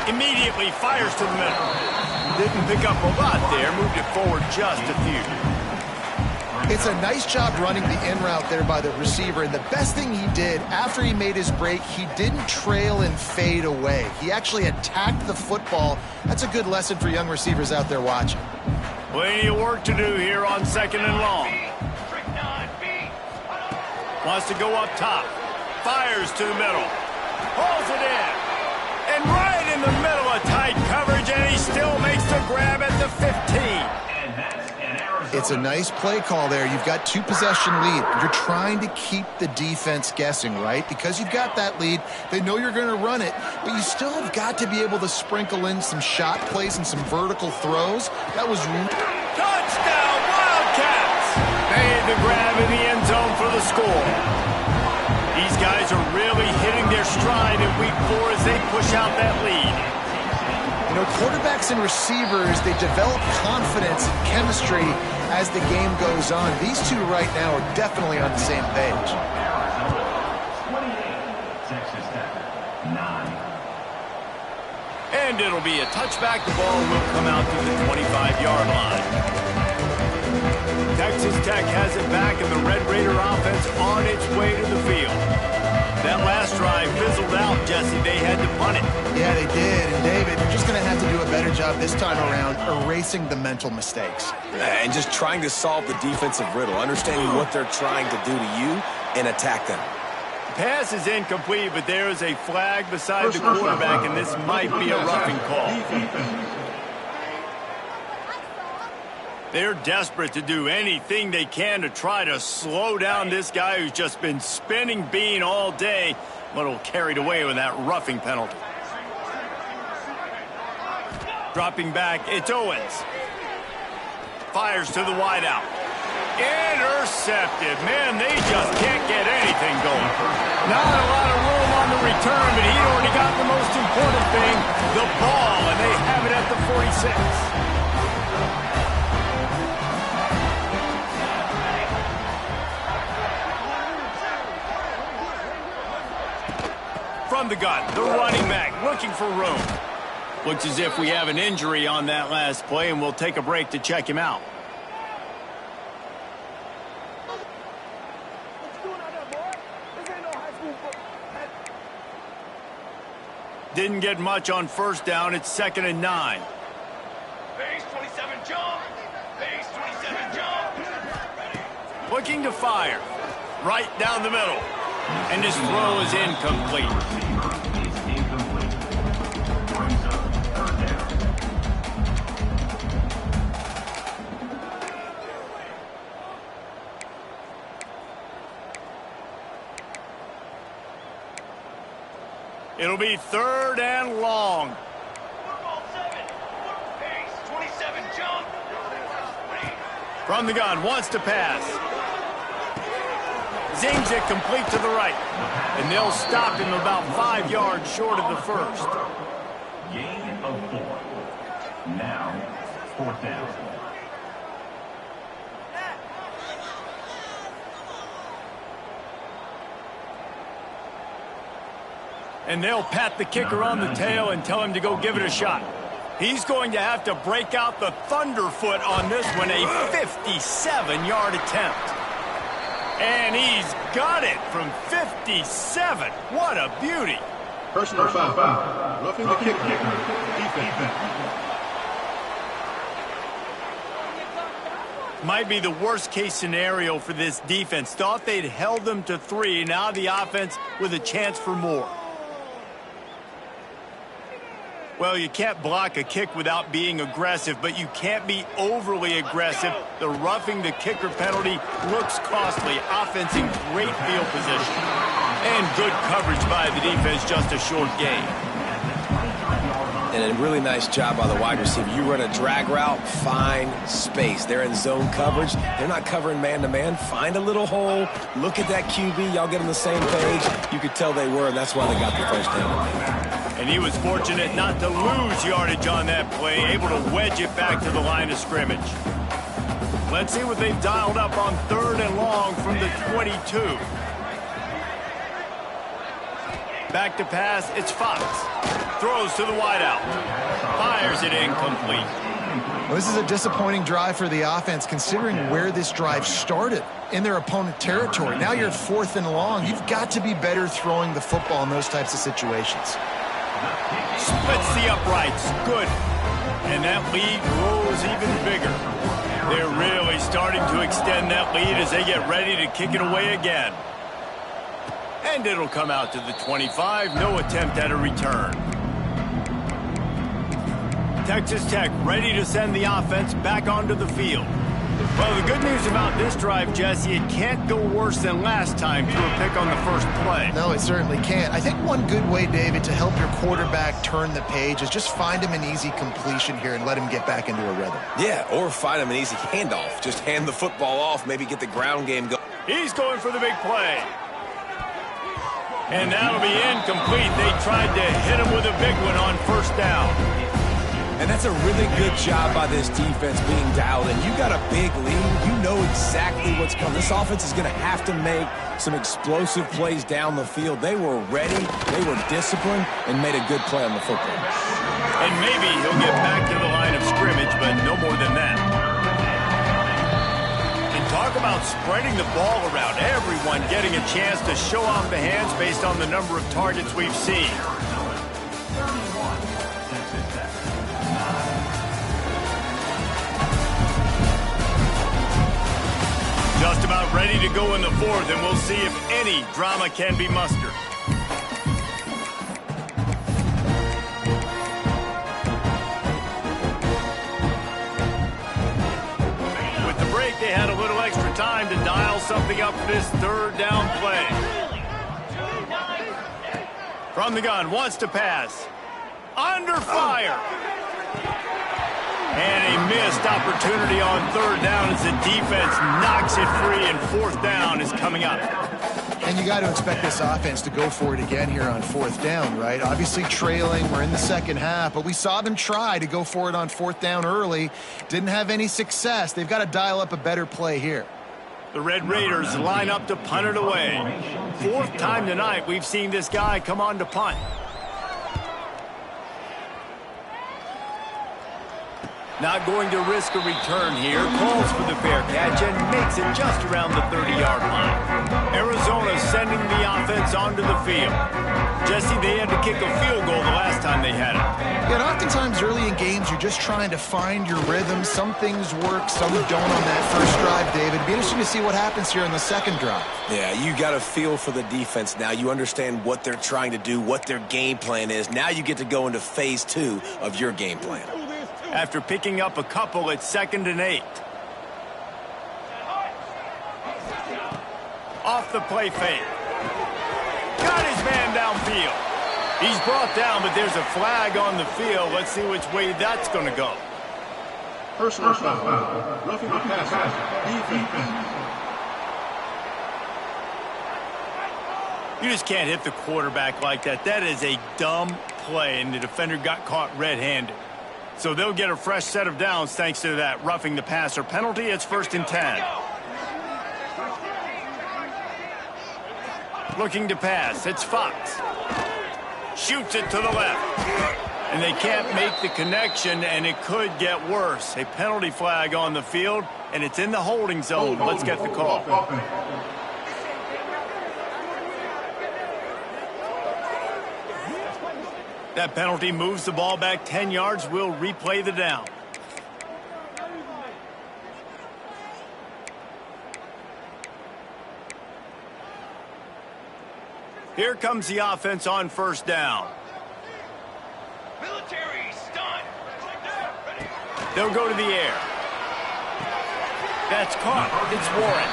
Immediately fires to the middle. Didn't pick up a lot there, moved it forward just a few. It's a nice job running the in route there by the receiver, and the best thing he did after he made his break, he didn't trail and fade away. He actually attacked the football. That's a good lesson for young receivers out there watching. Plenty of work to do here on 2nd and long. Wants to go up top. Fires to the middle. Pulls it in. And right in the middle of tight coverage, and he still makes the grab at the 15. It's a nice play call there. You've got 2-possession lead. You're trying to keep the defense guessing, right? Because you've got that lead, they know you're going to run it, but you still have got to be able to sprinkle in some shot plays and some vertical throws. That was... Touchdown, Wildcats! Made the grab in the end zone for the score. These guys are really hitting their stride in week 4 as they push out that lead. You know, quarterbacks and receivers, they develop confidence and chemistry as the game goes on. These two right now are definitely on the same page. 28, Texas Tech, 9. And it'll be a touchback. The ball will come out to the 25-yard line. Texas Tech has it back, and the Red Raider offense on its way to the field. That last drive fizzled out, Jesse. They had to punt it. Yeah, they did. And David, you're just going to have to do a better job this time around erasing the mental mistakes. And just trying to solve the defensive riddle, understanding what they're trying to do to you and attack them. Pass is incomplete, but there is a flag beside the quarterback, and this might be a roughing call. They're desperate to do anything they can to try to slow down this guy who's just been spinning bean all day. A little carried away with that roughing penalty. Dropping back, it's Owens. Fires to the wideout. Intercepted. Man, they just can't get anything going. Not a lot of room on the return, but he'd already got the most important thing, the ball, and they have it at the 46. From the gun, the running back looking for room. Looks as if we have an injury on that last play, and we'll take a break to check him out. Didn't get much on first down. It's 2nd and 9. Base 27 jump. Base 27 jump. Looking to fire. Right down the middle. And his throw is incomplete. It's incomplete. Brings up 3rd down. It'll be 3rd and long. Football 7. Base 27 jump. From the gun, wants to pass. Zings it complete to the right. And they'll stop him about 5 yards short of the first. Gain of 4. Now, 4th down. And they'll pat the kicker on the tail and tell him to go give it a shot. He's going to have to break out the thunderfoot on this one, a 57-yard attempt. And he's got it from 57. What a beauty. Personal foul. Roughing the kicker. Defense. Might be the worst-case scenario for this defense. Thought they'd held them to 3. Now the offense with a chance for more. Well, you can't block a kick without being aggressive, but you can't be overly aggressive. The roughing the kicker penalty looks costly. Offense in great field position. And good coverage by the defense, just a short gain. And a really nice job by the wide receiver. You run a drag route, find space. They're in zone coverage. They're not covering man-to-man. Find a little hole. Look at that QB. Y'all get on the same page. You could tell they were, and that's why they got the first down. And he was fortunate not to lose yardage on that play, able to wedge it back to the line of scrimmage. Let's see what they've dialed up on 3rd and long from the 22. Back to pass, it's Fox. Throws to the wideout. Fires it incomplete. Well, this is a disappointing drive for the offense, considering where this drive started, in their opponent territory. Now you're 4th and long. You've got to be better throwing the football in those types of situations. Splits the uprights. Good. And that lead grows even bigger. They're really starting to extend that lead as they get ready to kick it away again. And it'll come out to the 25. No attempt at a return. Texas Tech ready to send the offense back onto the field. Well, the good news about this drive, Jesse, it can't go worse than last time through a pick on the first play. No, it certainly can't. I think one good way, David, to help your quarterback turn the page is just find him an easy completion here and let him get back into a rhythm. Yeah, or find him an easy handoff. Just hand the football off, maybe get the ground game going. He's going for the big play. And that'll be incomplete. They tried to hit him with a big one on first down. And that's a really good job by this defense being dialed in. You got a big lead. You know exactly what's coming. This offense is going to have to make some explosive plays down the field. They were ready, they were disciplined, and made a good play on the football. And maybe he'll get back to the line of scrimmage, but no more than that. And talk about spreading the ball around. Everyone getting a chance to show off the hands based on the number of targets we've seen. Just about ready to go in the 4th, and we'll see if any drama can be mustered. With the break, they had a little extra time to dial something up for this 3rd down play. From the gun, wants to pass. Under fire. And a missed opportunity on third down as the defense knocks it free, and fourth down is coming up. And you got to expect this offense to go for it again here on fourth down, right? Obviously trailing, we're in the second half, but we saw them try to go for it on fourth down early. Didn't have any success. They've got to dial up a better play here. The Red Raiders line up to punt it away. Fourth time tonight we've seen this guy come on to punt. Not going to risk a return here. Calls for the fair catch and makes it just around the 30-yard line. Arizona sending the offense onto the field. Jesse, they had to kick a field goal the last time they had it. Yeah, and oftentimes early in games, you're just trying to find your rhythm. Some things work, some don't on that first drive, David. It'd be interesting to see what happens here on the second drive. Yeah, you got a feel for the defense now. You understand what they're trying to do, what their game plan is. Now you get to go into phase 2 of your game plan. After picking up a couple, it's 2nd and 8. Off the play fake. Got his man downfield. He's brought down, but there's a flag on the field. Let's see which way that's going to go. Personal foul. Roughing the passer. Defense. You just can't hit the quarterback like that. That is a dumb play, and the defender got caught red-handed. So they'll get a fresh set of downs thanks to that roughing the passer penalty. It's 1st and 10. Looking to pass. It's Fox. Shoots it to the left. And they can't make the connection, and it could get worse. A penalty flag on the field, and it's in the holding zone. Let's get the call. That penalty moves the ball back 10 yards. We'll replay the down. Here comes the offense on first down. Military stunt. They'll go to the air. That's caught. It's Warren.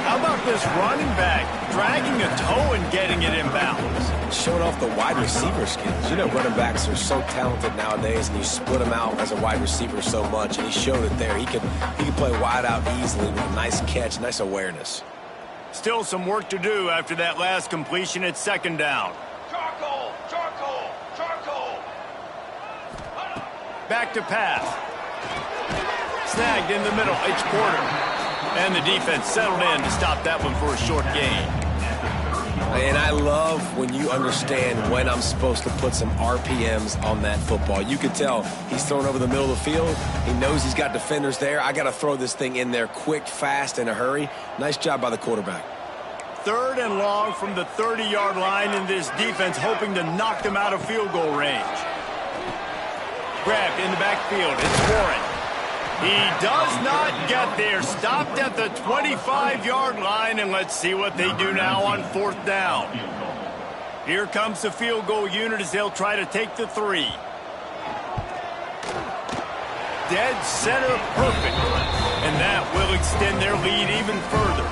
How about this running back dragging a toe and getting it inbounds? Showing off the wide receiver skills. You know, running backs are so talented nowadays, and you split them out as a wide receiver so much, and he showed it there. He could play wide out easily with a nice catch, nice awareness. Still some work to do after that last completion. It's 2nd down. Charcoal, charcoal, charcoal. Back to pass. Snagged in the middle. It's Porter. And the defense settled in to stop that one for a short gain. And I love when you understand when I'm supposed to put some RPMs on that football. You can tell he's thrown over the middle of the field. He knows he's got defenders there. I got to throw this thing in there quick, fast, in a hurry. Nice job by the quarterback. 3rd and long from the 30-yard line, and this defense hoping to knock them out of field goal range. Grabbed in the backfield. It's Warren. He does not get there. Stopped at the 25-yard line, and let's see what they do now on 4th down. Here comes the field goal unit as they'll try to take the 3. Dead center perfect, and that will extend their lead even further.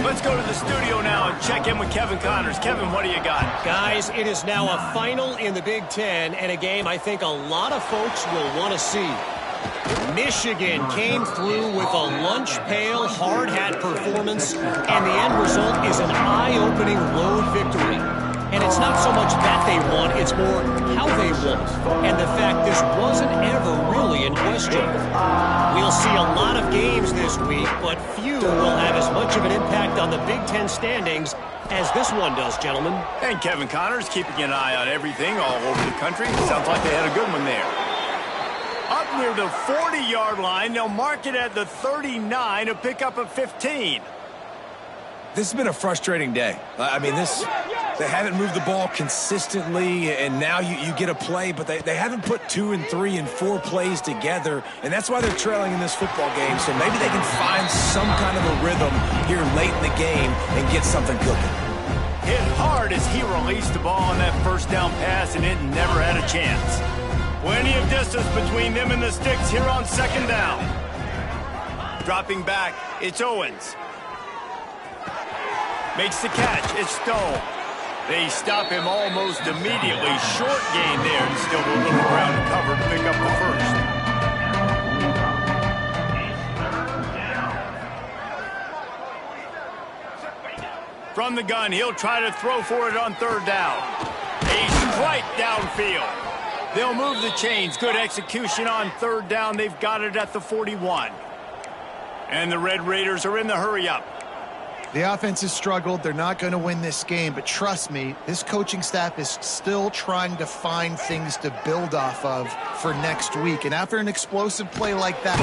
Let's go to the studio now and check in with Kevin Connors. Kevin, what do you got? Guys, it is now a final in the Big Ten, and a game I think a lot of folks will want to see. Michigan came through with a lunch pail, hard hat performance, and the end result is an eye-opening road victory. And it's not so much that they won, it's more how they won. And the fact this wasn't ever really in question. We'll see a lot of games this week, but few will have as much of an impact on the Big Ten standings as this one does, gentlemen. And Kevin Connors keeping an eye on everything all over the country. Sounds like they had a good one there. Up near the 40-yard line, they'll mark it at the 39 to pick up a 15. This has been a frustrating day. I mean, they haven't moved the ball consistently, and now you get a play, but they haven't put 2 and 3 and 4 plays together, and that's why they're trailing in this football game. So maybe they can find some kind of a rhythm here late in the game and get something cooking. Hit hard as he released the ball on that first down pass, and it never had a chance. Plenty of distance between them and the sticks here on 2nd down. Dropping back, it's Owens. Makes the catch, it's Stone. They stop him almost immediately. Short gain there, and still a little ground to cover to pick up the first. From the gun, he'll try to throw for it on third down. A strike downfield. They'll move the chains. Good execution on third down. They've got it at the 41. And the Red Raiders are in the hurry-up. The offense has struggled. They're not going to win this game, but trust me, this coaching staff is still trying to find things to build off of for next week. And after an explosive play like that...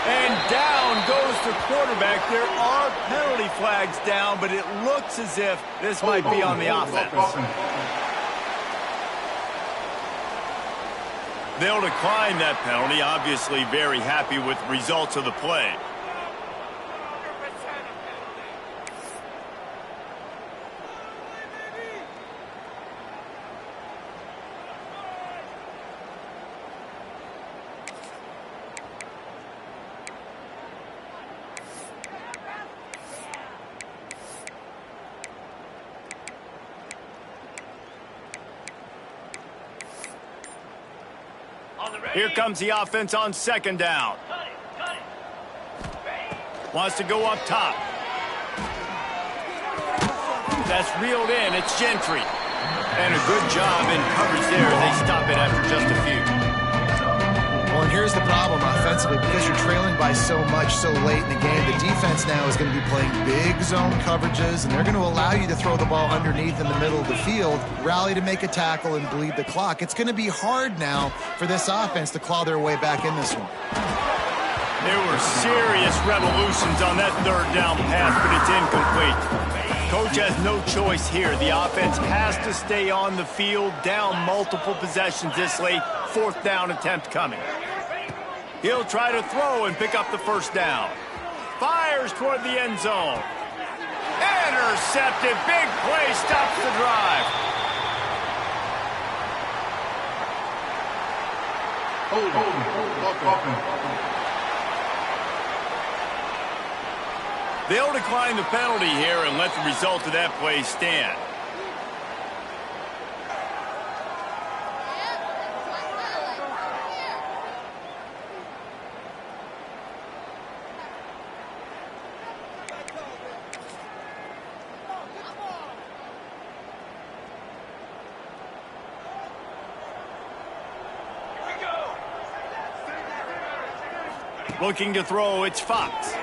And down goes the quarterback. There are penalty flags down, but it looks as if this might be on the offense. They'll decline that penalty, obviously very happy with the results of the play. Here comes the offense on second down. Wants to go up top. That's reeled in. It's Gentry. And a good job in coverage there. They stop it after just a few. Well, and here's the problem offensively. Because you're trailing by so much so late in the game, the defense now is going to be playing big zone coverages, and they're going to allow you to throw the ball underneath in the middle of the field, rally to make a tackle, and bleed the clock. It's going to be hard now for this offense to claw their way back in this one. There were serious revolutions on that third down pass, but it's incomplete. Coach has no choice here. The offense has to stay on the field, down multiple possessions this late. Fourth down attempt coming. He'll try to throw and pick up the first down. Fires toward the end zone. Intercepted. Big play stops the drive. They'll decline the penalty here and let the result of that play stand. Looking to throw, it's Fox.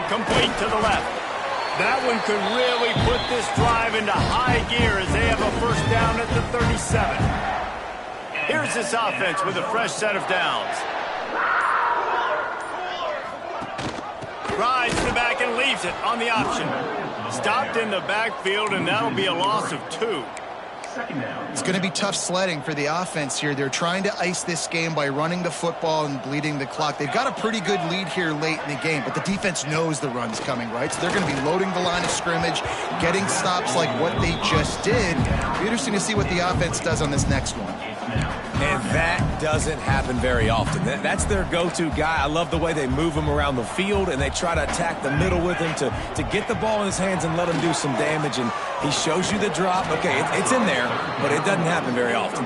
Complete to the left. That one could really put this drive into high gear as they have a first down at the 37. Here's this offense with a fresh set of downs. Rides to the back and leaves it on the option. Stopped in the backfield, and that'll be a loss of 2. It's going to be tough sledding for the offense here. They're trying to ice this game by running the football and bleeding the clock. They've got a pretty good lead here late in the game, but the defense knows the run's coming, right? So they're going to be loading the line of scrimmage, getting stops like what they just did. It'll be interesting to see what the offense does on this next one. And that doesn't happen very often. That's their go-to guy. I love the way they move him around the field, and they try to attack the middle with him to get the ball in his hands and let him do some damage. And he shows you the drop. Okay, it's in there, but it doesn't happen very often.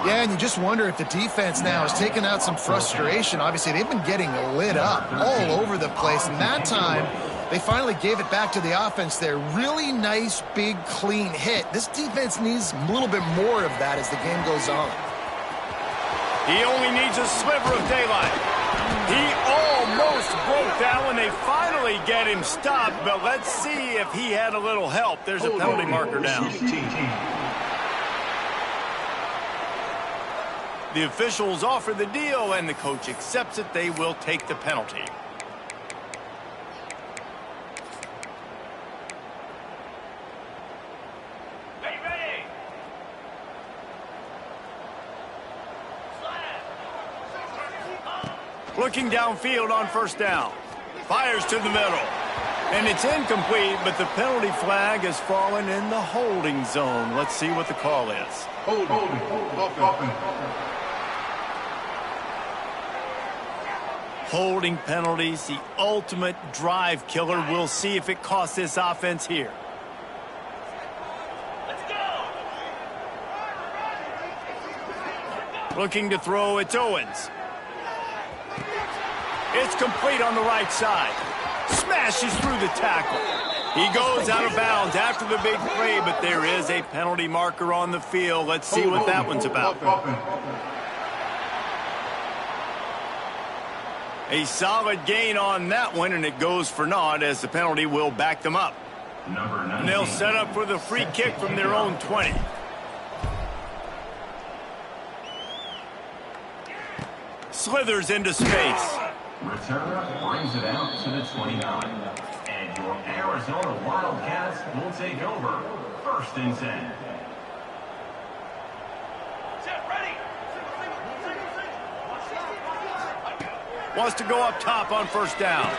Yeah, and you just wonder if the defense now is taking out some frustration. Obviously, they've been getting lit up all over the place, and that time they finally gave it back to the offense there. Really nice, big, clean hit. This defense needs a little bit more of that as the game goes on. He only needs a sliver of daylight. He almost broke that one. They finally get him stopped, but let's see if he had a little help. There's a penalty marker down. The officials offer the deal, and the coach accepts it. They will take the penalty. Looking downfield on first down. Fires to the middle. And it's incomplete, but the penalty flag has fallen in the holding zone. Let's see what the call is. Holding penalties, the ultimate drive killer. We'll see if it costs this offense here. Looking to throw, it's Owens. It's complete on the right side. Smashes through the tackle. He goes out of bounds after the big play, but there is a penalty marker on the field. Let's see what that one's about. A solid gain on that one, and it goes for naught as the penalty will back them up. And they'll set up for the free kick from their own 20. Slithers into space. Returner brings it out to the 29. And your Arizona Wildcats will take over. 1st and 10. Set, ready. Wants to go up top on 1st down.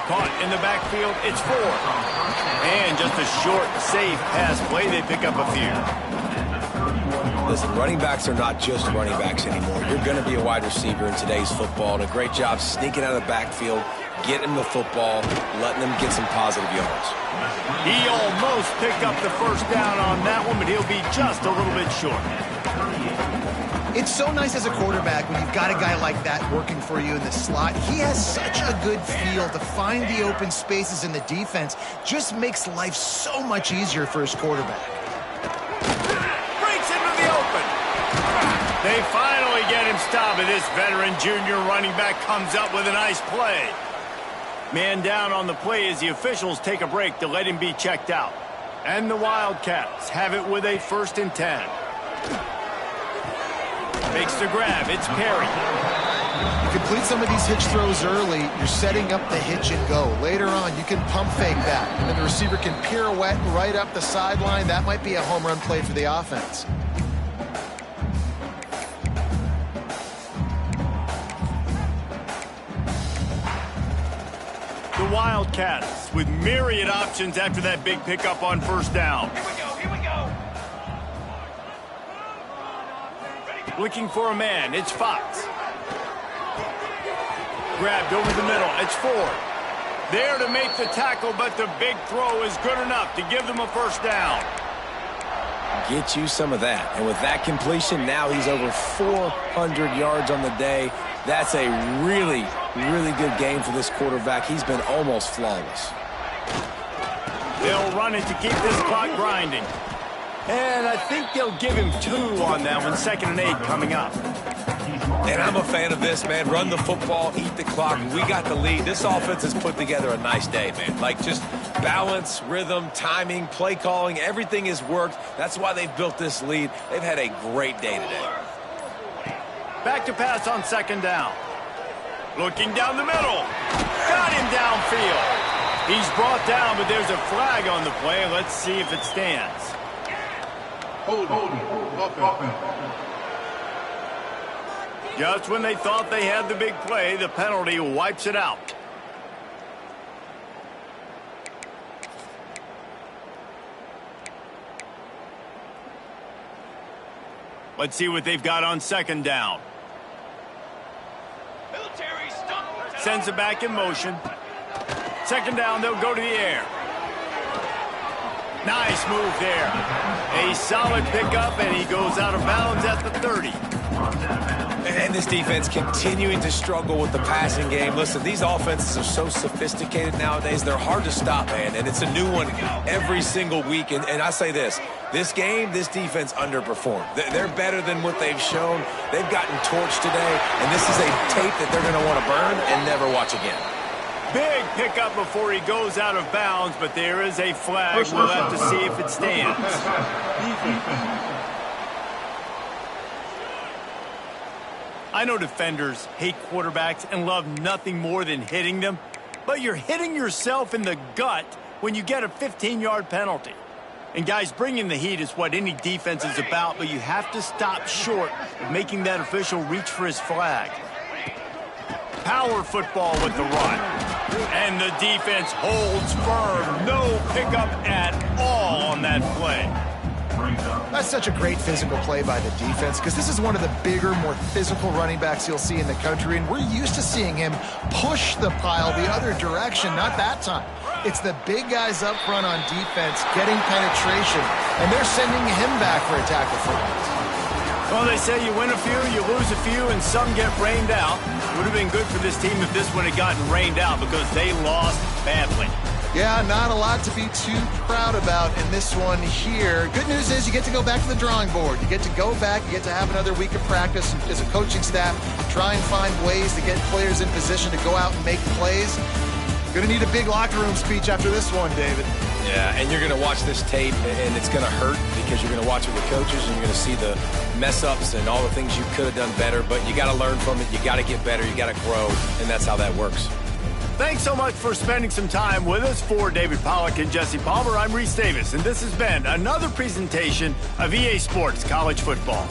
Caught in the backfield. It's 4. And just a short, safe pass play. They pick up a few. Listen, running backs are not just running backs anymore. You're going to be a wide receiver in today's football, and a great job sneaking out of the backfield, getting them the football, letting them get some positive yards. He almost picked up the 1st down on that one, but he'll be just a little bit short. It's so nice as a quarterback when you've got a guy like that working for you in the slot. He has such a good feel to find the open spaces in the defense. Just makes life so much easier for his quarterback. They finally get him stopped, and this veteran junior running back comes up with a nice play. Man down on the play as the officials take a break to let him be checked out. And the Wildcats have it with a 1st and 10. Makes the grab. It's Perry. You complete some of these hitch throws early, you're setting up the hitch and go. Later on, you can pump fake that, and then the receiver can pirouette right up the sideline. That might be a home run play for the offense. The Wildcats with myriad options after that big pickup on 1st down. Here we go. Looking for a man. It's Fox. Grabbed over the middle. It's Ford. There to make the tackle, but the big throw is good enough to give them a 1st down. Get you some of that. And with that completion, now he's over 400 yards on the day. That's a really, really good game for this quarterback. He's been almost flawless. They'll run it to keep this clock grinding. And I think they'll give him 2 on that one. 2nd and 8 coming up. And I'm a fan of this, man. Run the football, eat the clock. We got the lead. This offense has put together a nice day, man. Like, just balance, rhythm, timing, play calling, everything has worked. That's why they've built this lead. They've had a great day today. Back to pass on 2nd down. Looking down the middle. Got him downfield. He's brought down, but there's a flag on the play. Let's see if it stands. Hold. Just when they thought they had the big play, the penalty wipes it out. Let's see what they've got on 2nd down. Military stunt. Sends it back in motion. 2nd down, they'll go to the air. Nice move there. A solid pickup, and he goes out of bounds at the 30. And this defense continuing to struggle with the passing game. Listen, these offenses are so sophisticated nowadays. They're hard to stop, man, and it's a new one every single week. And I say this game, this defense underperformed. They're better than what they've shown. They've gotten torched today, and this is a tape that they're going to want to burn and never watch again. Big pickup before he goes out of bounds, but there is a flag. We'll have to see if it stands. I know defenders hate quarterbacks and love nothing more than hitting them, but you're hitting yourself in the gut when you get a 15-yard penalty. And guys, bringing the heat is what any defense is about, but you have to stop short of making that official reach for his flag. Power football with the run. And the defense holds firm. No pickup at all on that play. That's such a great physical play by the defense because this is one of the bigger, more physical running backs you'll see in the country, and we're used to seeing him push the pile the other direction, not that time. It's the big guys up front on defense getting penetration, and they're sending him back for a tackle for loss. Well, they say you win a few, you lose a few, and some get rained out. It would have been good for this team if this one had gotten rained out because they lost badly. Yeah, not a lot to be too proud about in this one here. Good news is you get to go back to the drawing board. You get to go back, you get to have another week of practice as a coaching staff, try and find ways to get players in position to go out and make plays. Going to need a big locker room speech after this one, David. Yeah, and you're going to watch this tape, and it's going to hurt because you're going to watch it with coaches, and you're going to see the mess-ups and all the things you could have done better, but you got to learn from it. You got to get better. You got to grow, and that's how that works. Thanks so much for spending some time with us. For David Pollack and Jesse Palmer, I'm Reese Davis, and this has been another presentation of EA Sports College Football.